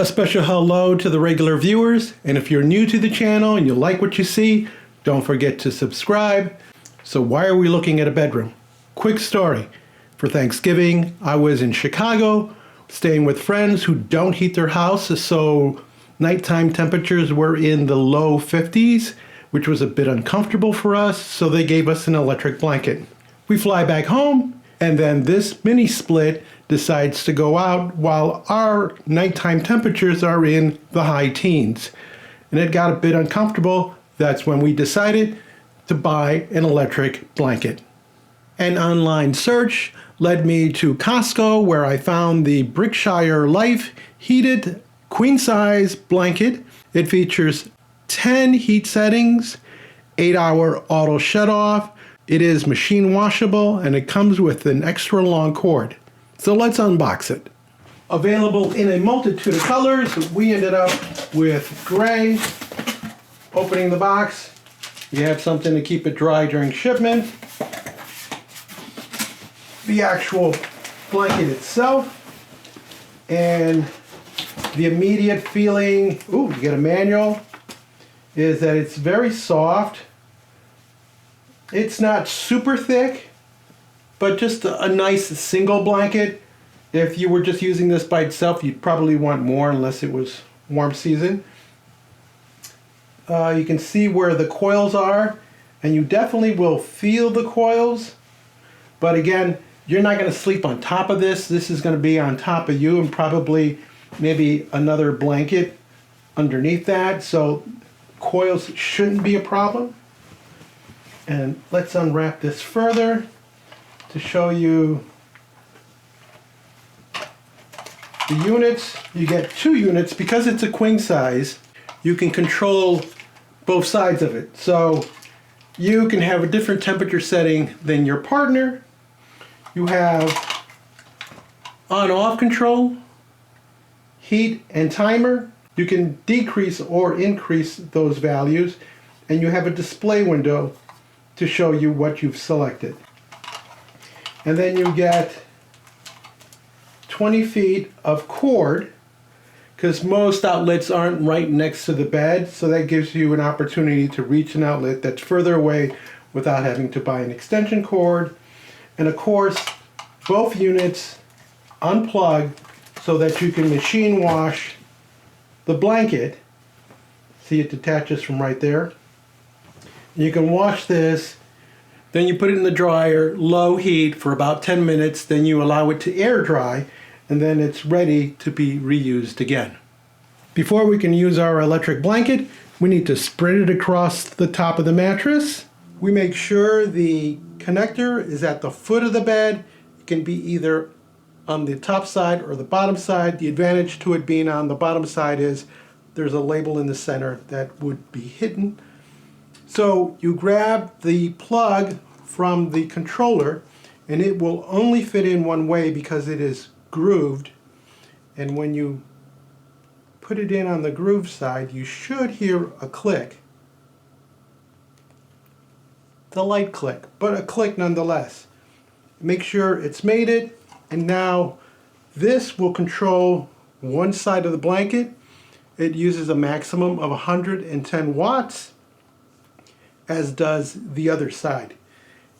A special hello to the regular viewers, and if you're new to the channel and you like what you see, don't forget to subscribe. So why are we looking at a bedroom? Quick story. For Thanksgiving, I was in Chicago, staying with friends who don't heat their houses, so nighttime temperatures were in the low 50s, which was a bit uncomfortable for us, so they gave us an electric blanket. We fly back home, and then this mini split decides to go out while our nighttime temperatures are in the high teens. And it got a bit uncomfortable. That's when we decided to buy an electric blanket. An online search led me to Costco, where I found the Brickshire Life heated queen size blanket. It features 10 heat settings, 8-hour auto shut off. It is machine washable, and it comes with an extra long cord. So let's unbox it. Available in a multitude of colors, we ended up with gray. Opening the box, you have something to keep it dry during shipment. The actual blanket itself, and the immediate feeling, you get a manual, is that it's very soft. It's not super thick, but just a nice single blanket. If you were just using this by itself, you'd probably want more unless it was warm season. You can see where the coils are, and you definitely will feel the coils. But again, you're not going to sleep on top of this. This is going to be on top of you and probably maybe another blanket underneath that. So coils shouldn't be a problem. And let's unwrap this further to show you the units. You get 2 units. Because it's a queen size, you can control both sides of it. So you can have a different temperature setting than your partner. You have on-off control, heat and timer. You can decrease or increase those values, and you have a display window to show you what you've selected. And then you get 20 feet of cord, because most outlets aren't right next to the bed, so that gives you an opportunity to reach an outlet that's further away without having to buy an extension cord. And of course, both units unplug so that you can machine wash the blanket. See, it detaches from right there. You can wash this, then you put it in the dryer, low heat for about 10 minutes, then you allow it to air dry, and then it's ready to be reused again. Before we can use our electric blanket, we need to spread it across the top of the mattress. We make sure the connector is at the foot of the bed. It can be either on the top side or the bottom side. The advantage to it being on the bottom side is there's a label in the center that would be hidden. So you grab the plug from the controller, and it will only fit in one way because it is grooved. And when you put it in on the groove side, you should hear a click. The light click, but a click nonetheless. Make sure it's mated, and now this will control one side of the blanket. It uses a maximum of 110 watts, as does the other side.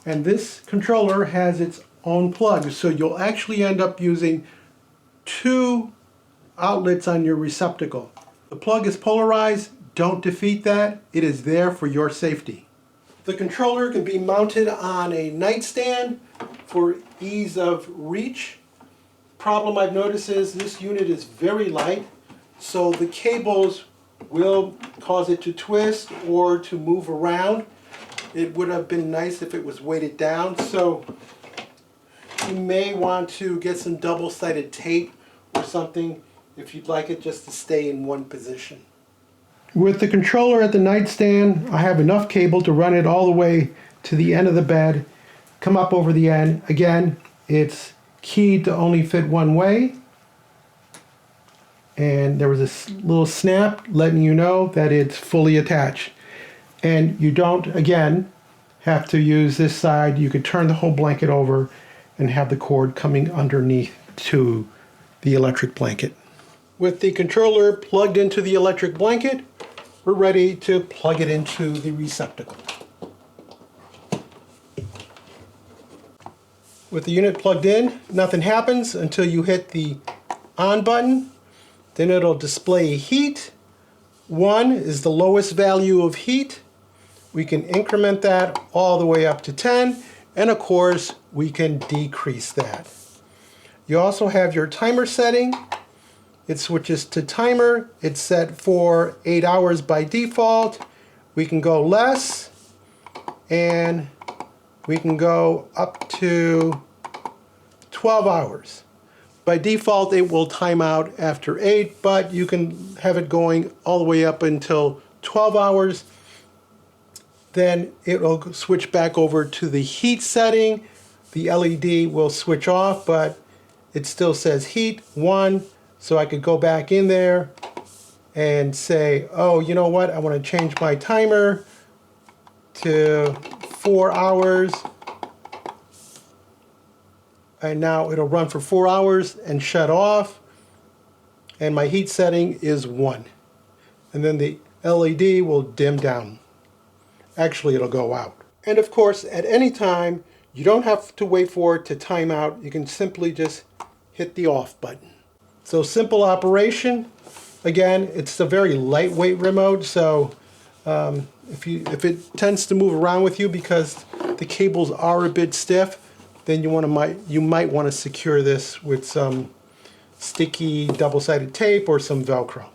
And this controller has its own plug, so you'll actually end up using 2 outlets on your receptacle. The plug is polarized. Don't defeat that. It is there for your safety. The controller can be mounted on a nightstand for ease of reach. Problem I've noticed is this unit is very light, so the cables will cause it to twist or to move around. It would have been nice if it was weighted down, so you may want to get some double-sided tape or something if you'd like it just to stay in one position. With the controller at the nightstand, I have enough cable to run it all the way to the end of the bed, come up over the end. Again, it's keyed to only fit one way. And there was a little snap letting you know that it's fully attached. And you don't, again, have to use this side. You could turn the whole blanket over and have the cord coming underneath to the electric blanket. With the controller plugged into the electric blanket, we're ready to plug it into the receptacle. With the unit plugged in, nothing happens until you hit the on button. Then it'll display heat. 1 is the lowest value of heat. We can increment that all the way up to 10, and of course we can decrease that. You also have your timer setting. It switches to timer. It's set for 8 hours by default. We can go less, and we can go up to 12 hours. By default, it will time out after 8, but you can have it going all the way up until 12 hours. Then it will switch back over to the heat setting. The LED will switch off, but it still says heat 1. So I could go back in there and say, oh, you know what? I want to change my timer to 4 hours. And now it'll run for 4 hours and shut off. And my heat setting is 1. And then the LED will dim down. Actually, it'll go out. And of course, at any time, you don't have to wait for it to time out. You can simply just hit the off button. So simple operation. Again, it's a very lightweight remote, so if it tends to move around with you because the cables are a bit stiff, then you might want to secure this with some sticky double-sided tape or some Velcro.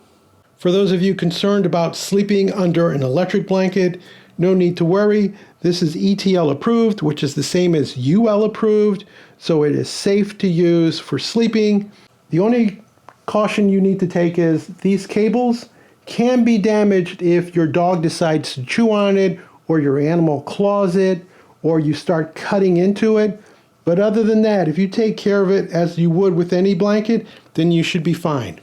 For those of you concerned about sleeping under an electric blanket, no need to worry. This is ETL approved, which is the same as UL approved, so it is safe to use for sleeping. The only caution you need to take is these cables can be damaged if your dog decides to chew on it, or your animal claws it, or you start cutting into it. But other than that, if you take care of it as you would with any blanket, then you should be fine.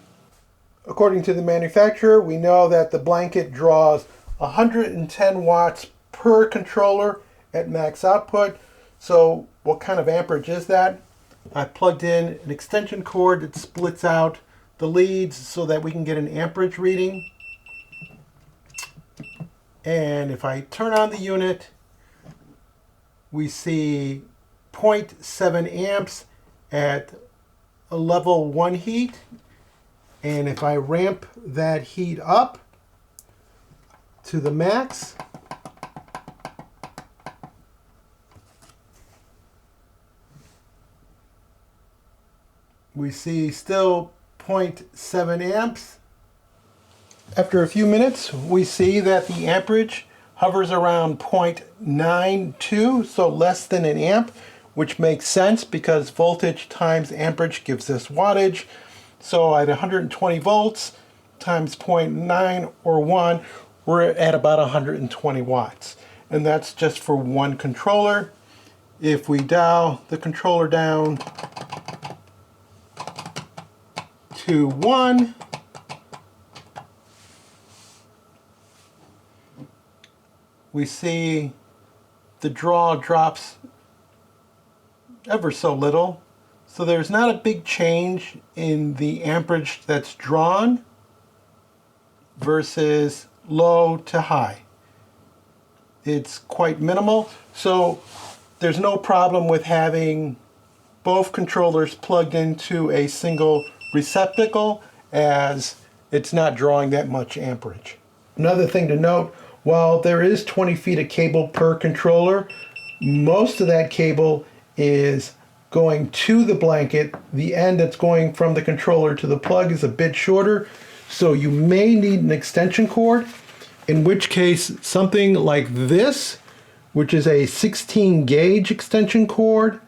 According to the manufacturer, we know that the blanket draws 110 watts per controller at max output. So what kind of amperage is that? I plugged in an extension cord that splits out the leads so that we can get an amperage reading. And if I turn on the unit, we see 0.7 amps at a level 1 heat. And if I ramp that heat up to the max, we see still 0.7 amps. After a few minutes, we see that the amperage hovers around 0.92, so less than an amp, which makes sense because voltage times amperage gives us wattage. So at 120 volts times 0.9 or 1, we're at about 120 watts. And that's just for one controller. If we dial the controller down to 1, we see the draw drops ever so little. So there's not a big change in the amperage that's drawn versus low to high. It's quite minimal. So there's no problem with having both controllers plugged into a single receptacle, as it's not drawing that much amperage. Another thing to note, while there is 20 feet of cable per controller, most of that cable is going to the blanket. The end that's going from the controller to the plug is a bit shorter, so you may need an extension cord, in which case something like this, which is a 16 gauge extension cord,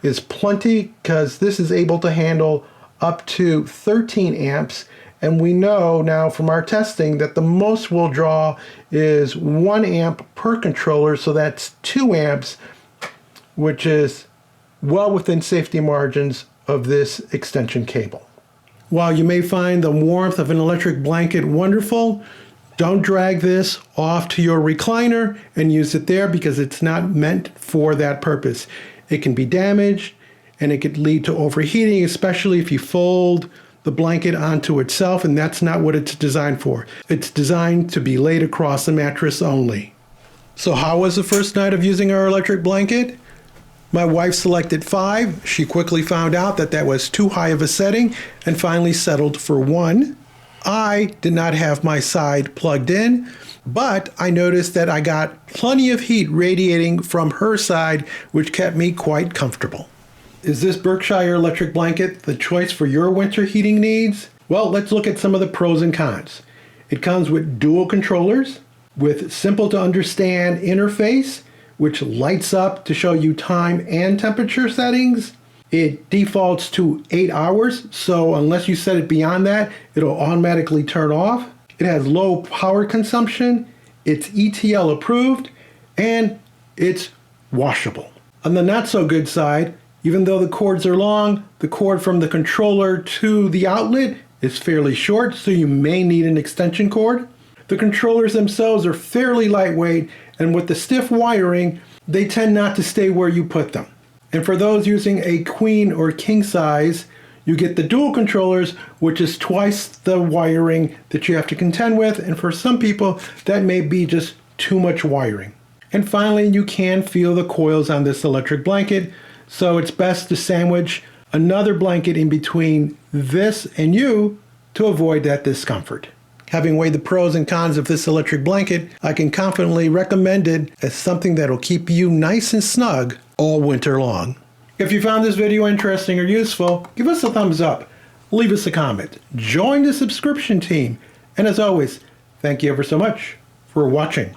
is plenty, because this is able to handle up to 13 amps. And we know now from our testing that the most we'll draw is 1 amp per controller, so that's 2 amps, which is well within safety margins of this extension cable. While you may find the warmth of an electric blanket wonderful, don't drag this off to your recliner and use it there, because it's not meant for that purpose. It can be damaged, and it could lead to overheating, especially if you fold the blanket onto itself, and that's not what it's designed for. It's designed to be laid across the mattress only. So how was the first night of using our electric blanket? My wife selected 5. She quickly found out that that was too high of a setting and finally settled for 1. I did not have my side plugged in, but I noticed that I got plenty of heat radiating from her side, which kept me quite comfortable. Is this Berkshire electric blanket the choice for your winter heating needs? Well, let's look at some of the pros and cons. It comes with dual controllers, with simple to understand interface, which lights up to show you time and temperature settings. It defaults to 8 hours, so unless you set it beyond that, it'll automatically turn off. It has low power consumption, it's ETL approved, and it's washable. On the not so good side, even though the cords are long, the cord from the controller to the outlet is fairly short, so you may need an extension cord. The controllers themselves are fairly lightweight, and with the stiff wiring, they tend not to stay where you put them. And for those using a queen or king size, you get the dual controllers, which is twice the wiring that you have to contend with, and for some people, that may be just too much wiring. And finally, you can feel the coils on this electric blanket, so it's best to sandwich another blanket in between this and you to avoid that discomfort. Having weighed the pros and cons of this electric blanket, I can confidently recommend it as something that'll keep you nice and snug all winter long. If you found this video interesting or useful, give us a thumbs up, leave us a comment, join the subscription team, and as always, thank you ever so much for watching.